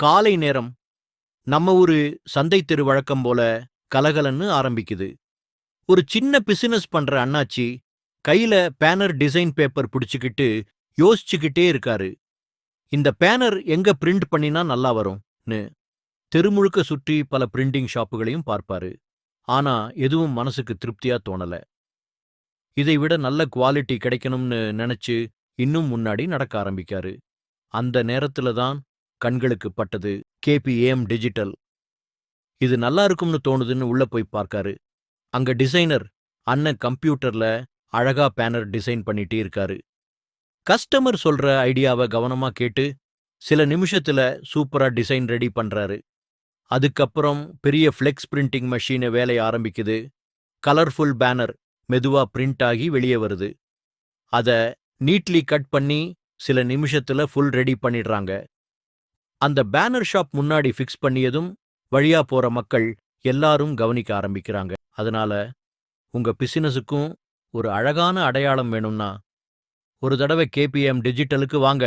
காலை நேரம் நம்ம ஊரு சந்தை தெரு வழக்கம் போல கலகலன்னு ஆரம்பிக்குது. ஒரு சின்ன பிசினஸ் பண்ற அண்ணாச்சி கையில பேனர் டிசைன் பேப்பர் பிடிச்சுக்கிட்டு யோசிச்சுக்கிட்டே இருக்காரு. இந்த பேனர் எங்க பிரிண்ட் பண்ணினா நல்லா வரும்னு தெருமுழுக்க சுற்றி பல பிரிண்டிங் ஷாப்புகளையும் பார்ப்பாரு. ஆனா எதுவும் மனசுக்கு திருப்தியா தோணல. இதை விட நல்ல குவாலிட்டி கிடைக்கணும்னு நினைச்சு இன்னும் முன்னாடி நடக்க ஆரம்பிக்காரு. அந்த நேரத்துல தான் கண்களுக்கு பட்டது கேபிஏஎம் டிஜிட்டல். இது நல்லா இருக்கும்னு தோணுதுன்னு உள்ள போய் பார்க்காரு. அங்க டிசைனர் அண்ணன் கம்ப்யூட்டர்ல அழகா பேனர் டிசைன் பண்ணிட்டே இருக்காரு. கஸ்டமர் சொல்ற ஐடியாவை கவனமா கேட்டு சில நிமிஷத்துல சூப்பரா டிசைன் ரெடி பண்றாரு. அதுக்கப்புறம் பெரிய ஃப்ளெக்ஸ் பிரிண்டிங் மெஷின் வேலைய ஆரம்பிக்குது. கலர்ஃபுல் பேனர் மெதுவா பிரிண்ட் ஆகி வெளியே வருது. அத நீட்லி கட் பண்ணி சில நிமிஷத்துல ஃபுல் ரெடி பண்ணிடுறாங்க. அந்த பேனர் ஷாப் முன்னாடி ஃபிக்ஸ் பண்ணியதும் வழியா போற மக்கள் எல்லாரும் கவனிக்க ஆரம்பிக்கிறாங்க. அதனால உங்க பிசினஸுக்கும் ஒரு அழகான அடையாளம் வேணும்னா ஒரு தடவை கேபிஎம் டிஜிட்டலுக்கு வாங்க.